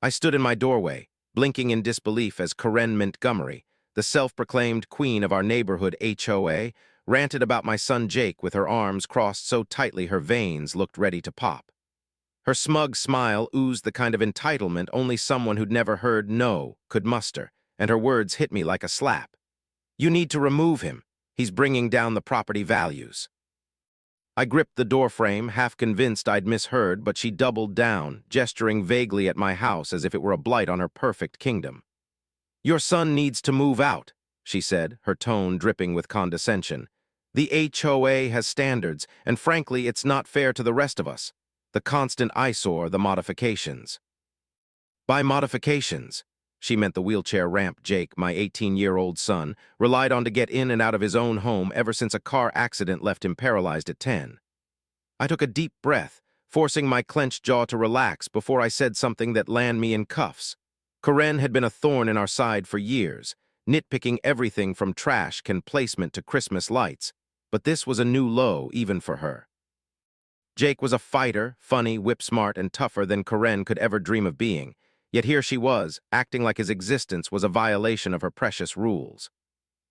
I stood in my doorway, blinking in disbelief as Karen Montgomery, the self-proclaimed queen of our neighborhood HOA, ranted about my son Jake with her arms crossed so tightly her veins looked ready to pop. Her smug smile oozed the kind of entitlement only someone who'd never heard no could muster, and her words hit me like a slap. You need to remove him. He's bringing down the property values. I gripped the doorframe, half convinced I'd misheard, but she doubled down, gesturing vaguely at my house as if it were a blight on her perfect kingdom. Your son needs to move out, she said, her tone dripping with condescension. The HOA has standards, and frankly, it's not fair to the rest of us. The constant eyesore, the modifications. By modifications, she meant the wheelchair ramp Jake, my 18-year-old son, relied on to get in and out of his own home ever since a car accident left him paralyzed at 10. I took a deep breath, forcing my clenched jaw to relax before I said something that landed me in cuffs. Karen had been a thorn in our side for years, nitpicking everything from trash can placement to Christmas lights, but this was a new low even for her. Jake was a fighter, funny, whip-smart, and tougher than Karen could ever dream of being, yet here she was, acting like his existence was a violation of her precious rules.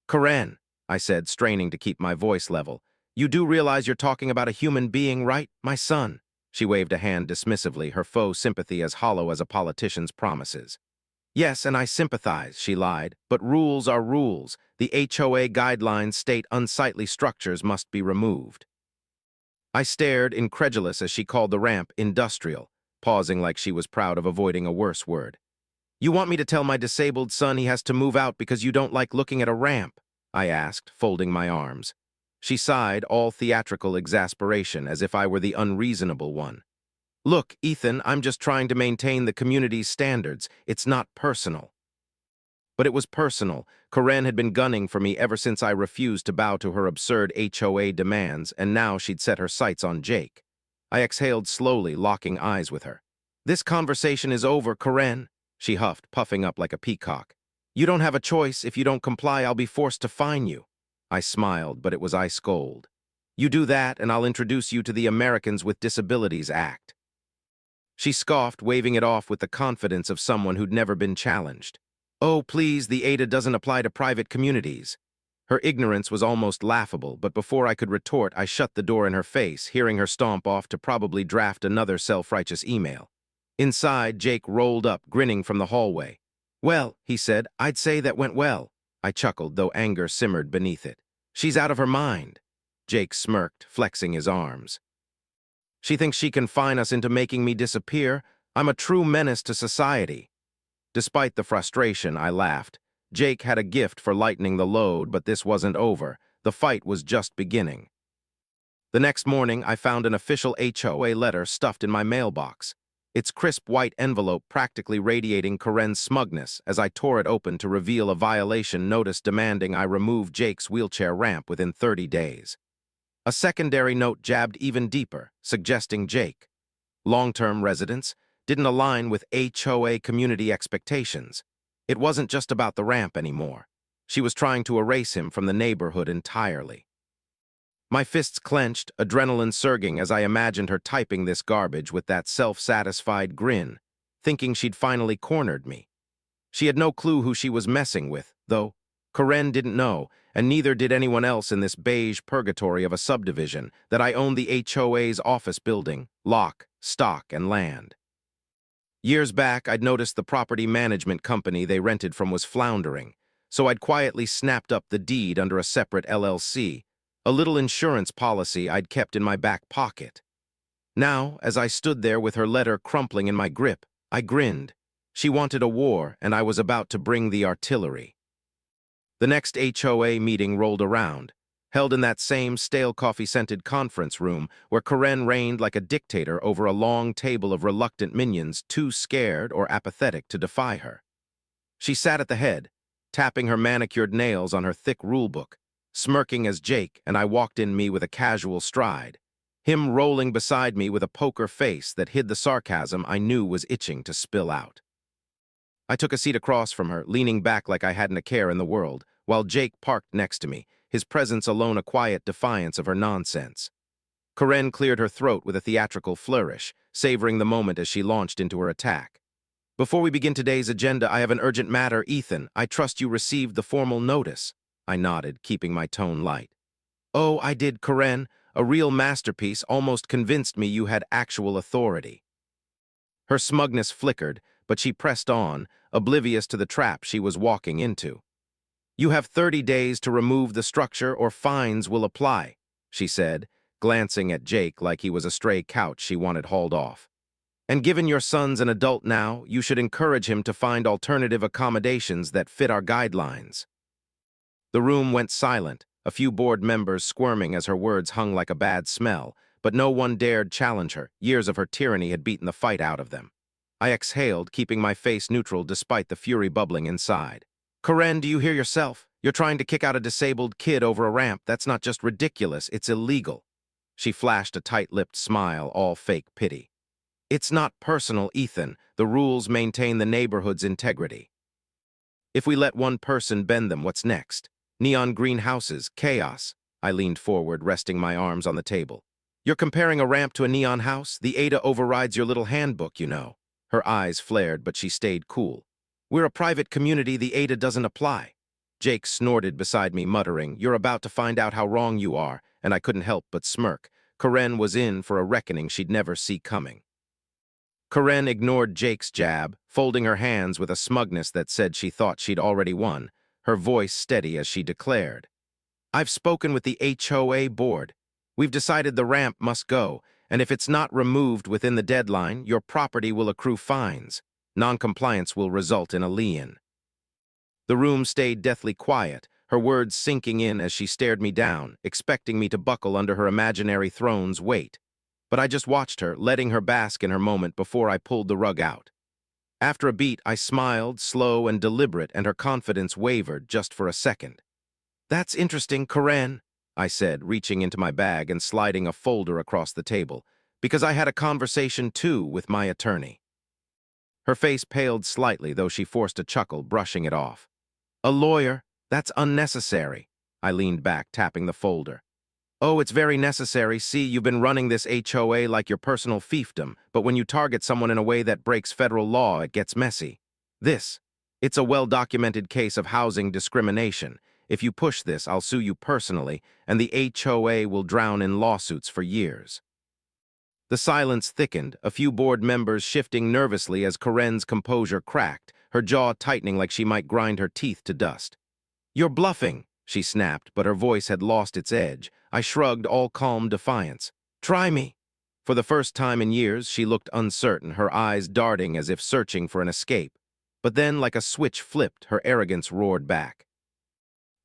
Karen, I said, straining to keep my voice level, you do realize you're talking about a human being, right, my son? She waved a hand dismissively, her faux sympathy as hollow as a politician's promises. Yes, and I sympathize, she lied, but rules are rules. The HOA guidelines state unsightly structures must be removed. I stared, incredulous as she called the ramp industrial, pausing like she was proud of avoiding a worse word. You want me to tell my disabled son he has to move out because you don't like looking at a ramp? I asked, folding my arms. She sighed, all theatrical exasperation, as if I were the unreasonable one. Look, Ethan, I'm just trying to maintain the community's standards. It's not personal. But it was personal. Karen had been gunning for me ever since I refused to bow to her absurd HOA demands, and now she'd set her sights on Jake. I exhaled slowly, locking eyes with her. This conversation is over, Karen, she huffed, puffing up like a peacock. You don't have a choice. If you don't comply, I'll be forced to fine you. I smiled, but it was ice cold. You do that, and I'll introduce you to the Americans with Disabilities Act. She scoffed, waving it off with the confidence of someone who'd never been challenged. Oh, please, the ADA doesn't apply to private communities. Her ignorance was almost laughable, but before I could retort, I shut the door in her face, hearing her stomp off to probably draft another self-righteous email. Inside, Jake rolled up, grinning from the hallway. Well, he said, I'd say that went well. I chuckled, though anger simmered beneath it. She's out of her mind. Jake smirked, flexing his arms. She thinks she can fine us into making me disappear. I'm a true menace to society. Despite the frustration, I laughed. Jake had a gift for lightening the load, but this wasn't over. The fight was just beginning. The next morning, I found an official HOA letter stuffed in my mailbox, its crisp white envelope practically radiating Karen's smugness as I tore it open to reveal a violation notice demanding I remove Jake's wheelchair ramp within 30 days. A secondary note jabbed even deeper, suggesting Jake, long-term residence, didn't align with HOA community expectations. It wasn't just about the ramp anymore. She was trying to erase him from the neighborhood entirely. My fists clenched, adrenaline surging as I imagined her typing this garbage with that self-satisfied grin, thinking she'd finally cornered me. She had no clue who she was messing with, though. Karen didn't know, and neither did anyone else in this beige purgatory of a subdivision, that I owned the HOA's office building, lock, stock, and land. Years back, I'd noticed the property management company they rented from was floundering, so I'd quietly snapped up the deed under a separate LLC, a little insurance policy I'd kept in my back pocket. Now, as I stood there with her letter crumpling in my grip, I grinned. She wanted a war, and I was about to bring the artillery. The next HOA meeting rolled around, held in that same stale coffee-scented conference room where Karen reigned like a dictator over a long table of reluctant minions too scared or apathetic to defy her. She sat at the head, tapping her manicured nails on her thick rulebook, smirking as Jake and I walked in me with a casual stride, him rolling beside me with a poker face that hid the sarcasm I knew was itching to spill out. I took a seat across from her, leaning back like I hadn't a care in the world, while Jake parked next to me, his presence alone a quiet defiance of her nonsense. Karen cleared her throat with a theatrical flourish, savoring the moment as she launched into her attack. Before we begin today's agenda, I have an urgent matter. Ethan, I trust you received the formal notice. I nodded, keeping my tone light. Oh, I did, Karen. A real masterpiece, almost convinced me you had actual authority. Her smugness flickered, but she pressed on, oblivious to the trap she was walking into. You have 30 days to remove the structure or fines will apply, she said, glancing at Jake like he was a stray couch she wanted hauled off. And given your son's an adult now, you should encourage him to find alternative accommodations that fit our guidelines. The room went silent, a few board members squirming as her words hung like a bad smell, but no one dared challenge her. Years of her tyranny had beaten the fight out of them. I exhaled, keeping my face neutral despite the fury bubbling inside. Karen, do you hear yourself? You're trying to kick out a disabled kid over a ramp. That's not just ridiculous, it's illegal. She flashed a tight-lipped smile, all fake pity. It's not personal, Ethan. The rules maintain the neighborhood's integrity. If we let one person bend them, what's next? Neon green houses, chaos. I leaned forward, resting my arms on the table. You're comparing a ramp to a neon house? The HOA overrides your little handbook, you know. Her eyes flared, but she stayed cool. We're a private community, the HOA doesn't apply. Jake snorted beside me, muttering, You're about to find out how wrong you are, and I couldn't help but smirk. Karen was in for a reckoning she'd never see coming. Karen ignored Jake's jab, folding her hands with a smugness that said she thought she'd already won, her voice steady as she declared. I've spoken with the HOA board. We've decided the ramp must go, and if it's not removed within the deadline, your property will accrue fines. Non-compliance will result in a lien. The room stayed deathly quiet, her words sinking in as she stared me down, expecting me to buckle under her imaginary throne's weight. But I just watched her, letting her bask in her moment before I pulled the rug out. After a beat, I smiled, slow and deliberate, and her confidence wavered just for a second. That's interesting, Karen, I said, reaching into my bag and sliding a folder across the table, because I had a conversation too with my attorney. Her face paled slightly, though she forced a chuckle, brushing it off. A lawyer? That's unnecessary. I leaned back, tapping the folder. Oh, it's very necessary. See, you've been running this HOA like your personal fiefdom, but when you target someone in a way that breaks federal law, it gets messy. It's a well-documented case of housing discrimination. If you push this, I'll sue you personally, and the HOA will drown in lawsuits for years. The silence thickened, a few board members shifting nervously as Karen's composure cracked, her jaw tightening like she might grind her teeth to dust. You're bluffing, she snapped, but her voice had lost its edge. I shrugged, all calm defiance. Try me. For the first time in years, she looked uncertain, her eyes darting as if searching for an escape. But then, like a switch flipped, her arrogance roared back.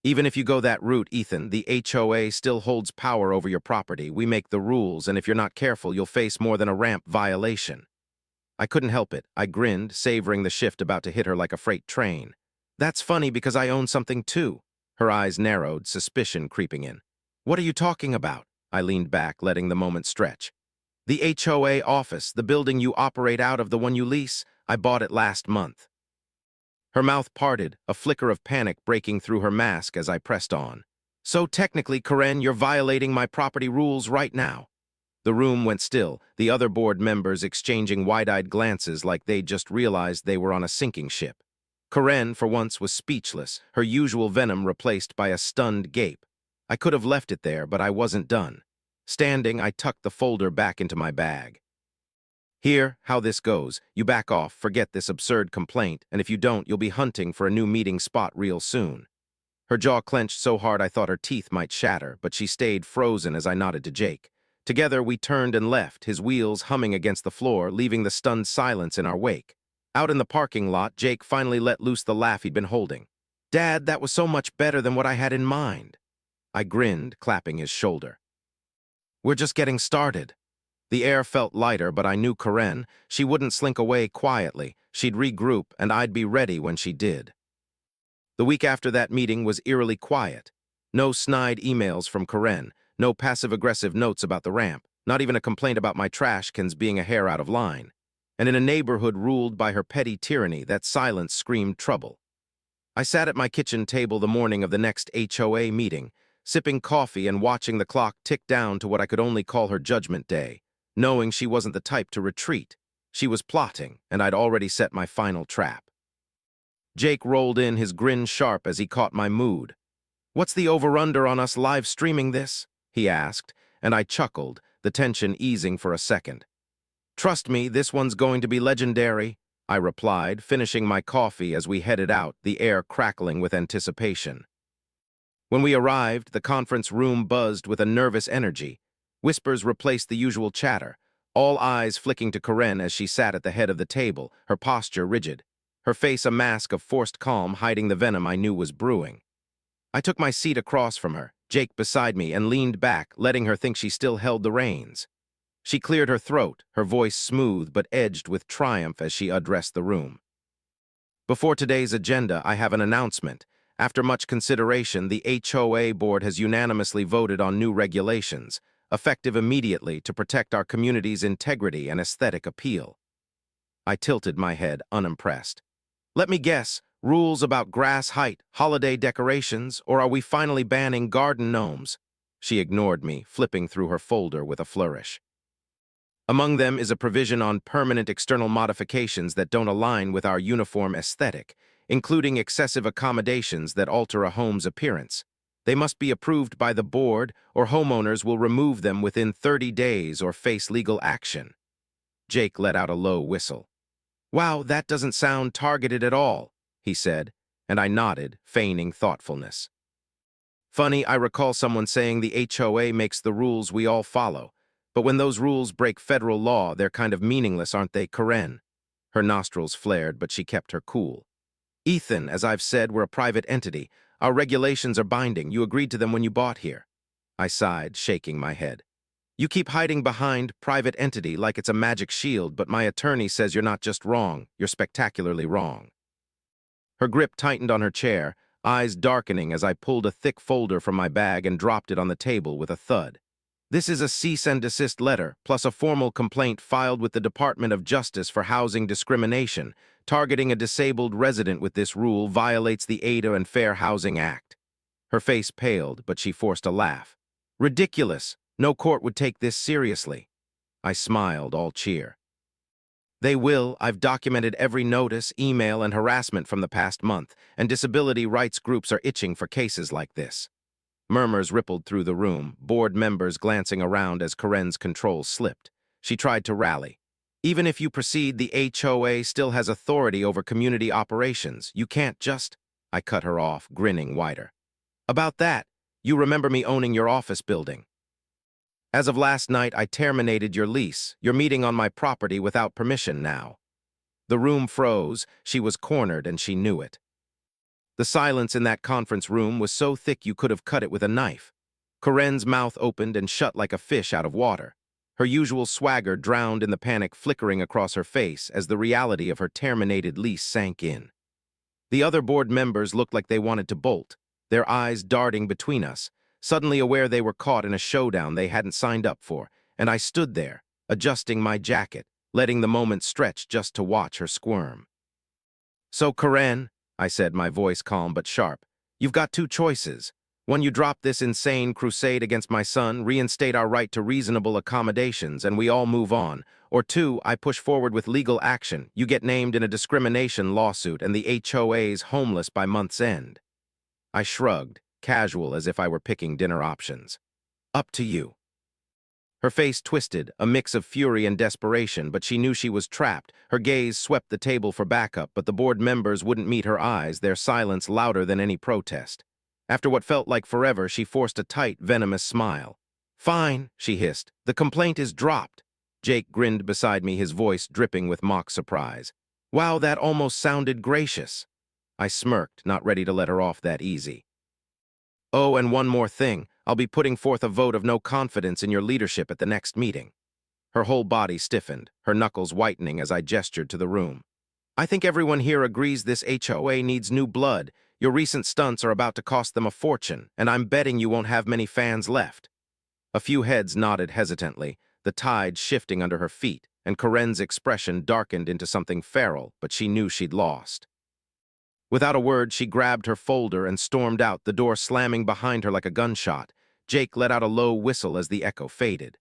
Even if you go that route, Ethan, the HOA still holds power over your property. We make the rules, and if you're not careful, you'll face more than a ramp violation. I couldn't help it. I grinned, savoring the shift about to hit her like a freight train. That's funny because I own something too. Her eyes narrowed, suspicion creeping in. What are you talking about? I leaned back, letting the moment stretch. The HOA office, the building you operate out of, the one you lease. I bought it last month. Her mouth parted, a flicker of panic breaking through her mask as I pressed on. So technically, Karen, you're violating my property rules right now. The room went still, the other board members exchanging wide-eyed glances like they'd just realized they were on a sinking ship. Karen, for once, was speechless, her usual venom replaced by a stunned gape. I could have left it there, but I wasn't done. Standing, I tucked the folder back into my bag. Here, how this goes. You back off, forget this absurd complaint, and if you don't, you'll be hunting for a new meeting spot real soon. Her jaw clenched so hard I thought her teeth might shatter, but she stayed frozen as I nodded to Jake. Together, we turned and left, his wheels humming against the floor, leaving the stunned silence in our wake. Out in the parking lot, Jake finally let loose the laugh he'd been holding. Dad, that was so much better than what I had in mind. I grinned, clapping his shoulder. We're just getting started. The air felt lighter, but I knew Karen. She wouldn't slink away quietly. She'd regroup, and I'd be ready when she did. The week after that meeting was eerily quiet. No snide emails from Karen, no passive-aggressive notes about the ramp, not even a complaint about my trash cans being a hair out of line. And in a neighborhood ruled by her petty tyranny, that silence screamed trouble. I sat at my kitchen table the morning of the next HOA meeting, sipping coffee and watching the clock tick down to what I could only call her judgment day, knowing she wasn't the type to retreat. She was plotting, and I'd already set my final trap. Jake rolled in, his grin sharp as he caught my mood. "What's the over-under on us live streaming this?" he asked, and I chuckled, the tension easing for a second. "Trust me, this one's going to be legendary," I replied, finishing my coffee as we headed out, the air crackling with anticipation. When we arrived, the conference room buzzed with a nervous energy. Whispers replaced the usual chatter, all eyes flicking to Karen as she sat at the head of the table, her posture rigid, her face a mask of forced calm hiding the venom I knew was brewing. I took my seat across from her, Jake beside me, and leaned back, letting her think she still held the reins. She cleared her throat, her voice smooth but edged with triumph as she addressed the room. "Before today's agenda, I have an announcement. After much consideration, the HOA board has unanimously voted on new regulations, effective immediately to protect our community's integrity and aesthetic appeal." I tilted my head, unimpressed. "Let me guess, rules about grass height, holiday decorations, or are we finally banning garden gnomes?" She ignored me, flipping through her folder with a flourish. "Among them is a provision on permanent external modifications that don't align with our uniform aesthetic, including excessive accommodations that alter a home's appearance. They must be approved by the board, or homeowners will remove them within 30 days or face legal action." Jake let out a low whistle. "Wow, that doesn't sound targeted at all," he said, and I nodded, feigning thoughtfulness. "Funny, I recall someone saying the HOA makes the rules we all follow. But when those rules break federal law, they're kind of meaningless, aren't they, Karen?" Her nostrils flared, but she kept her cool. "Ethan, as I've said, we're a private entity. Our regulations are binding. You agreed to them when you bought here." I sighed, shaking my head. "You keep hiding behind private entity like it's a magic shield, but my attorney says you're not just wrong, you're spectacularly wrong." Her grip tightened on her chair, eyes darkening as I pulled a thick folder from my bag and dropped it on the table with a thud. "This is a cease and desist letter, plus a formal complaint filed with the Department of Justice for housing discrimination. Targeting a disabled resident with this rule violates the Ada and Fair Housing Act." Her face paled, but she forced a laugh. "Ridiculous. No court would take this seriously." I smiled, all cheer. "They will. I've documented every notice, email, and harassment from the past month, and disability rights groups are itching for cases like this." Murmurs rippled through the room, board members glancing around as Karen's control slipped. She tried to rally. "Even if you proceed, the HOA still has authority over community operations. You can't just—" I cut her off, grinning wider. "About that, you remember me owning your office building. As of last night, I terminated your lease. You're meeting on my property without permission now." The room froze. She was cornered, and she knew it. The silence in that conference room was so thick you could have cut it with a knife. Karen's mouth opened and shut like a fish out of water. Her usual swagger drowned in the panic flickering across her face as the reality of her terminated lease sank in. The other board members looked like they wanted to bolt, their eyes darting between us, suddenly aware they were caught in a showdown they hadn't signed up for, and I stood there, adjusting my jacket, letting the moment stretch just to watch her squirm. "So, Karen," I said, my voice calm but sharp, "you've got two choices. One, you drop this insane crusade against my son, reinstate our right to reasonable accommodations, and we all move on. Or two, I push forward with legal action. You get named in a discrimination lawsuit, and the HOA's homeless by month's end." I shrugged, casual as if I were picking dinner options. "Up to you." Her face twisted, a mix of fury and desperation, but she knew she was trapped. Her gaze swept the table for backup, but the board members wouldn't meet her eyes, their silence louder than any protest. After what felt like forever, she forced a tight, venomous smile. "Fine," she hissed. "The complaint is dropped." Jake grinned beside me, his voice dripping with mock surprise. "Wow, that almost sounded gracious." I smirked, not ready to let her off that easy. "Oh, and one more thing. I'll be putting forth a vote of no confidence in your leadership at the next meeting." Her whole body stiffened, her knuckles whitening as I gestured to the room. "I think everyone here agrees this HOA needs new blood. Your recent stunts are about to cost them a fortune, and I'm betting you won't have many fans left." A few heads nodded hesitantly, the tide shifting under her feet, and Karen's expression darkened into something feral, but she knew she'd lost. Without a word, she grabbed her folder and stormed out, the door slamming behind her like a gunshot. Jake let out a low whistle as the echo faded.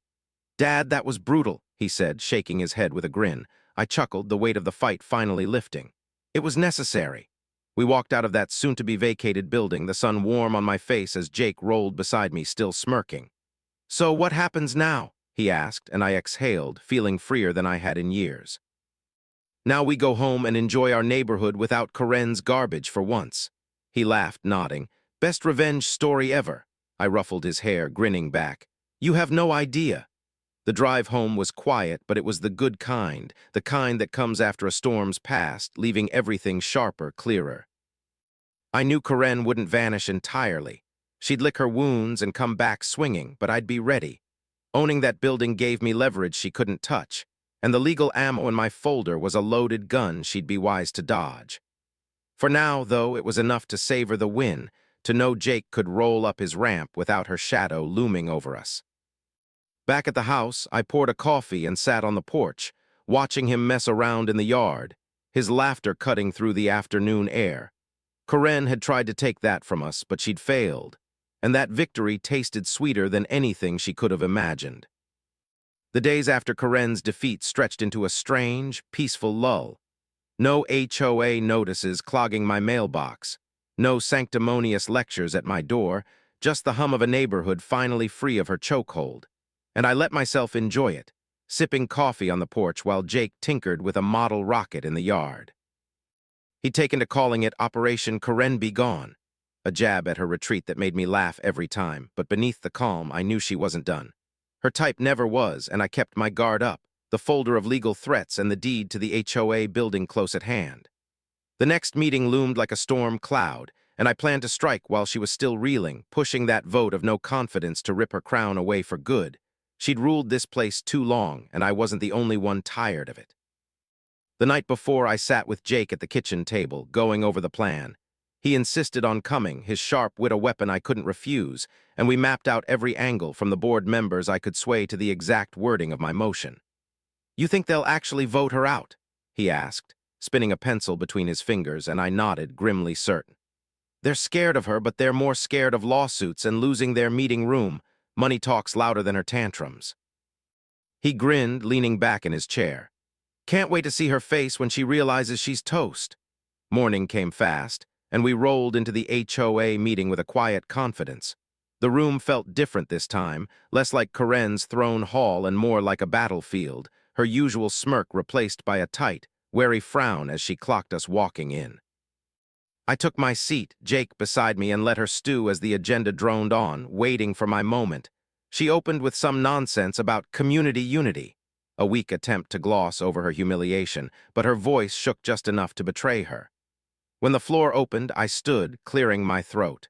"Dad, that was brutal," he said, shaking his head with a grin. I chuckled, the weight of the fight finally lifting. It was necessary. We walked out of that soon-to-be-vacated building, the sun warm on my face as Jake rolled beside me, still smirking. "So what happens now?" he asked, and I exhaled, feeling freer than I had in years. "Now we go home and enjoy our neighborhood without Karen's garbage for once." He laughed, nodding. "Best revenge story ever." I ruffled his hair, grinning back. "You have no idea." The drive home was quiet, but it was the good kind, the kind that comes after a storm's past, leaving everything sharper, clearer. I knew Karen wouldn't vanish entirely. She'd lick her wounds and come back swinging, but I'd be ready. Owning that building gave me leverage she couldn't touch, and the legal ammo in my folder was a loaded gun she'd be wise to dodge. For now, though, it was enough to savor the win, to know Jake could roll up his ramp without her shadow looming over us. Back at the house, I poured a coffee and sat on the porch, watching him mess around in the yard, his laughter cutting through the afternoon air. Karen had tried to take that from us, but she'd failed, and that victory tasted sweeter than anything she could have imagined. The days after Karen's defeat stretched into a strange, peaceful lull. No HOA notices clogging my mailbox, no sanctimonious lectures at my door, just the hum of a neighborhood finally free of her chokehold. And I let myself enjoy it, sipping coffee on the porch while Jake tinkered with a model rocket in the yard. He'd taken to calling it Operation Karen Be Gone, a jab at her retreat that made me laugh every time, but beneath the calm, I knew she wasn't done. Her type never was, and I kept my guard up, the folder of legal threats and the deed to the HOA building close at hand. The next meeting loomed like a storm cloud, and I planned to strike while she was still reeling, pushing that vote of no confidence to rip her crown away for good. She'd ruled this place too long, and I wasn't the only one tired of it. The night before, I sat with Jake at the kitchen table, going over the plan. He insisted on coming, his sharp wit a weapon I couldn't refuse, and we mapped out every angle from the board members I could sway to the exact wording of my motion. "You think they'll actually vote her out?" he asked, spinning a pencil between his fingers, and I nodded, grimly certain. "They're scared of her, but they're more scared of lawsuits and losing their meeting room. Money talks louder than her tantrums." He grinned, leaning back in his chair. "Can't wait to see her face when she realizes she's toast." Morning came fast, and we rolled into the HOA meeting with a quiet confidence. The room felt different this time, less like Karen's throne hall and more like a battlefield, her usual smirk replaced by a tight, wary frown as she clocked us walking in. I took my seat, Jake beside me, and let her stew as the agenda droned on, waiting for my moment. She opened with some nonsense about community unity, a weak attempt to gloss over her humiliation, but her voice shook just enough to betray her. When the floor opened, I stood, clearing my throat.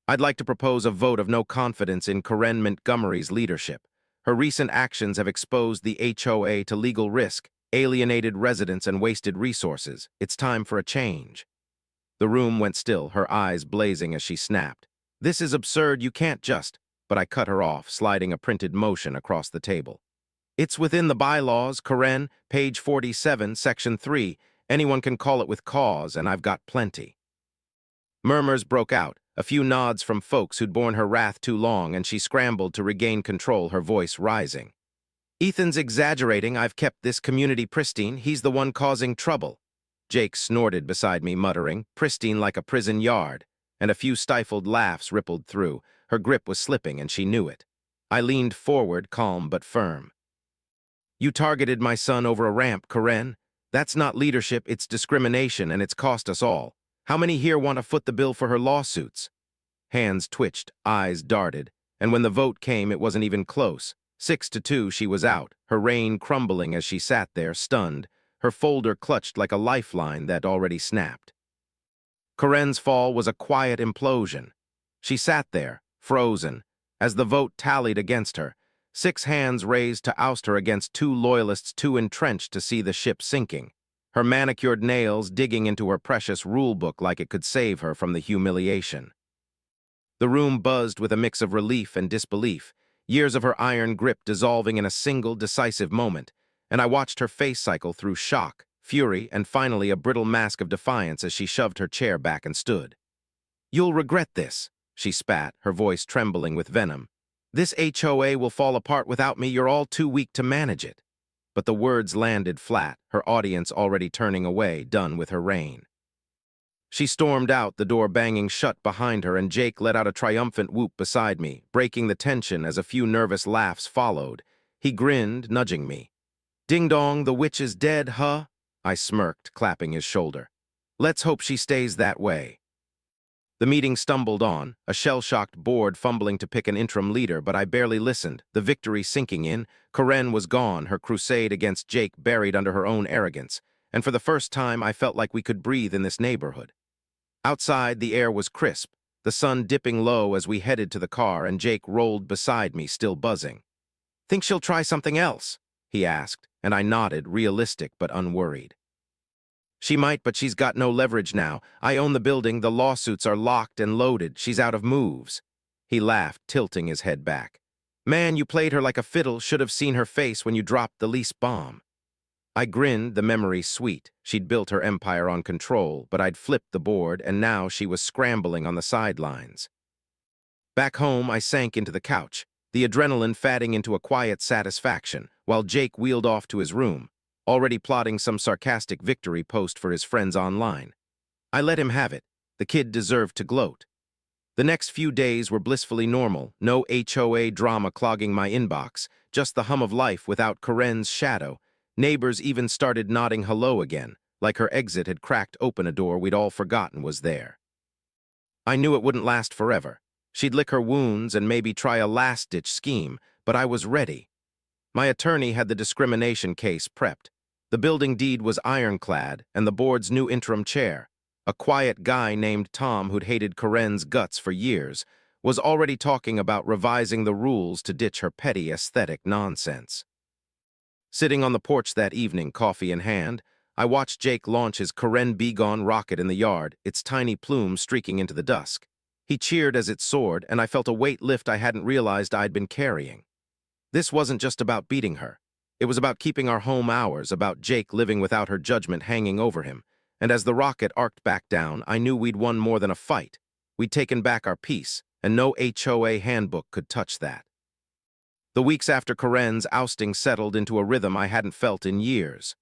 "I'd like to propose a vote of no confidence in Karen Montgomery's leadership. Her recent actions have exposed the HOA to legal risk, alienated residents, and wasted resources. It's time for a change." The room went still, her eyes blazing as she snapped. "This is absurd, you can't just—" But I cut her off, sliding a printed motion across the table. "It's within the bylaws, Karen, page 47, section 3. Anyone can call it with cause, and I've got plenty." Murmurs broke out, a few nods from folks who'd borne her wrath too long, and she scrambled to regain control, her voice rising. "Ethan's exaggerating. I've kept this community pristine. He's the one causing trouble." Jake snorted beside me, muttering, "Pristine like a prison yard," and a few stifled laughs rippled through. Her grip was slipping, and she knew it. I leaned forward, calm but firm. "You targeted my son over a ramp, Karen. That's not leadership, it's discrimination, and it's cost us all. How many here want to foot the bill for her lawsuits?" Hands twitched, eyes darted, and when the vote came, it wasn't even close. 6-2, she was out, her reign crumbling as she sat there, stunned, her folder clutched like a lifeline that already snapped. Karen's fall was a quiet implosion. She sat there, frozen, as the vote tallied against her, 6 hands raised to oust her against 2 loyalists too entrenched to see the ship sinking, her manicured nails digging into her precious rulebook like it could save her from the humiliation. The room buzzed with a mix of relief and disbelief, years of her iron grip dissolving in a single decisive moment, and I watched her face cycle through shock, fury, and finally a brittle mask of defiance as she shoved her chair back and stood. "You'll regret this," she spat, her voice trembling with venom. "This HOA will fall apart without me. You're all too weak to manage it." but the words landed flat, her audience already turning away, done with her reign. She stormed out, the door banging shut behind her, and Jake let out a triumphant whoop beside me, breaking the tension as a few nervous laughs followed. He grinned, nudging me. "Ding dong, the witch is dead, huh?" I smirked, clapping his shoulder. "Let's hope she stays that way." The meeting stumbled on, a shell-shocked board fumbling to pick an interim leader, but I barely listened, the victory sinking in. Karen was gone, her crusade against Jake buried under her own arrogance, and for the first time I felt like we could breathe in this neighborhood. Outside, the air was crisp, the sun dipping low as we headed to the car, and Jake rolled beside me, still buzzing. "Think she'll try something else?" he asked, and I nodded, realistic but unworried. "She might, but she's got no leverage now. I own the building, the lawsuits are locked and loaded, she's out of moves." He laughed, tilting his head back. "Man, you played her like a fiddle, should have seen her face when you dropped the lease bomb." I grinned, the memory sweet. She'd built her empire on control, but I'd flipped the board, and now she was scrambling on the sidelines. Back home, I sank into the couch, the adrenaline fatting into a quiet satisfaction, while Jake wheeled off to his room, already plotting some sarcastic victory post for his friends online. I let him have it. The kid deserved to gloat. The next few days were blissfully normal, no HOA drama clogging my inbox, just the hum of life without Karen's shadow. Neighbors even started nodding hello again, like her exit had cracked open a door we'd all forgotten was there. I knew it wouldn't last forever. She'd lick her wounds and maybe try a last-ditch scheme, but I was ready. My attorney had the discrimination case prepped. The building deed was ironclad, and the board's new interim chair, a quiet guy named Tom who'd hated Karen's guts for years, was already talking about revising the rules to ditch her petty aesthetic nonsense. Sitting on the porch that evening, coffee in hand, I watched Jake launch his Karen Begone rocket in the yard, its tiny plume streaking into the dusk. He cheered as it soared, and I felt a weight lift I hadn't realized I'd been carrying. This wasn't just about beating her. It was about keeping our home ours, about Jake living without her judgment hanging over him. And as the rocket arced back down, I knew we'd won more than a fight. We'd taken back our peace, and no HOA handbook could touch that. The weeks after Karen's ousting settled into a rhythm I hadn't felt in years.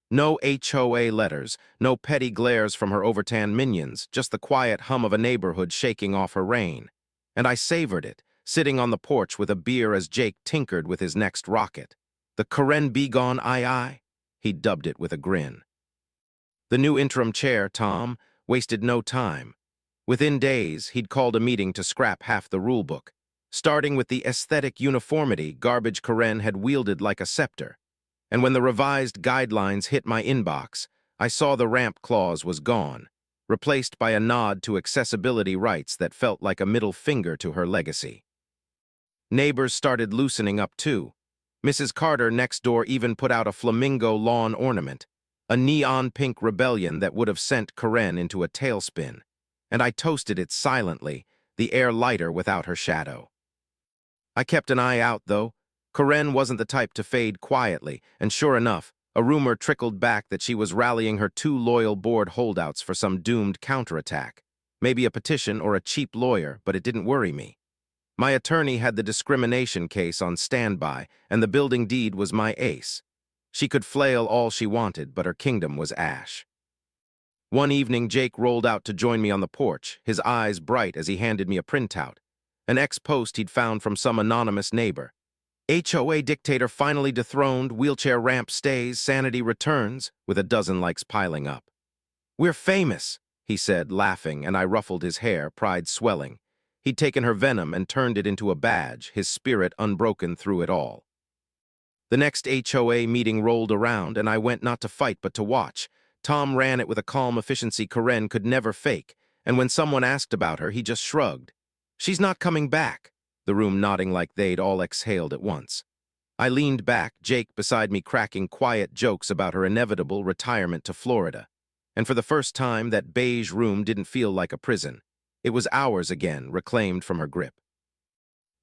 No HOA letters, no petty glares from her overtanned minions, just the quiet hum of a neighborhood shaking off her reign. And I savored it, sitting on the porch with a beer as Jake tinkered with his next rocket. The Karen Begone II, he dubbed it with a grin. The new interim chair, Tom, wasted no time. Within days, he'd called a meeting to scrap half the rulebook. Starting with the aesthetic uniformity garbage Karen had wielded like a scepter. And when the revised guidelines hit my inbox, I saw the ramp clause was gone, replaced by a nod to accessibility rights that felt like a middle finger to her legacy. Neighbors started loosening up too. Mrs. Carter next door even put out a flamingo lawn ornament, a neon pink rebellion that would have sent Karen into a tailspin. And I toasted it silently, the air lighter without her shadow. I kept an eye out, though. Karen wasn't the type to fade quietly, and sure enough, a rumor trickled back that she was rallying her 2 loyal board holdouts for some doomed counterattack. Maybe a petition or a cheap lawyer, but it didn't worry me. My attorney had the discrimination case on standby, and the building deed was my ace. She could flail all she wanted, but her kingdom was ash. One evening, Jake rolled out to join me on the porch, his eyes bright as he handed me a printout, an ex-post he'd found from some anonymous neighbor. HOA dictator finally dethroned, wheelchair ramp stays, sanity returns, with a dozen likes piling up. "We're famous," he said, laughing, and I ruffled his hair, pride swelling. He'd taken her venom and turned it into a badge, his spirit unbroken through it all. The next HOA meeting rolled around, and I went not to fight but to watch. Tom ran it with a calm efficiency Karen could never fake, and when someone asked about her, he just shrugged. "She's not coming back," the room nodding like they'd all exhaled at once. I leaned back, Jake beside me cracking quiet jokes about her inevitable retirement to Florida. And for the first time, that beige room didn't feel like a prison. It was ours again, reclaimed from her grip.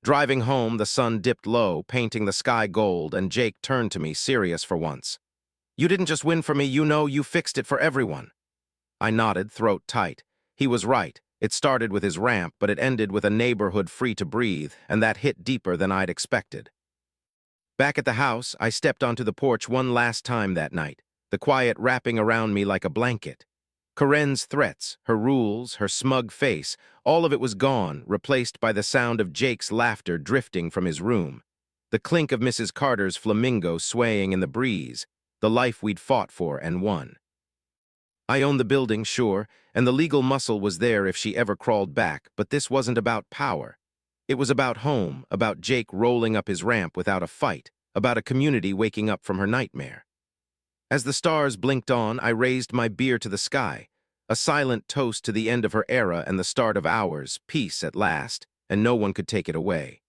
Driving home, the sun dipped low, painting the sky gold, and Jake turned to me, serious for once. "You didn't just win for me, you fixed it for everyone." I nodded, throat tight. He was right. It started with his ramp, but it ended with a neighborhood free to breathe, and that hit deeper than I'd expected. Back at the house, I stepped onto the porch one last time that night, the quiet wrapping around me like a blanket. Corinne's threats, her rules, her smug face, all of it was gone, replaced by the sound of Jake's laughter drifting from his room. The clink of Mrs. Carter's flamingo swaying in the breeze, the life we'd fought for and won. I owned the building, sure, and the legal muscle was there if she ever crawled back, but this wasn't about power. It was about home, about Jake rolling up his ramp without a fight, about a community waking up from her nightmare. As the stars blinked on, I raised my beer to the sky, a silent toast to the end of her era and the start of ours, peace at last, and no one could take it away.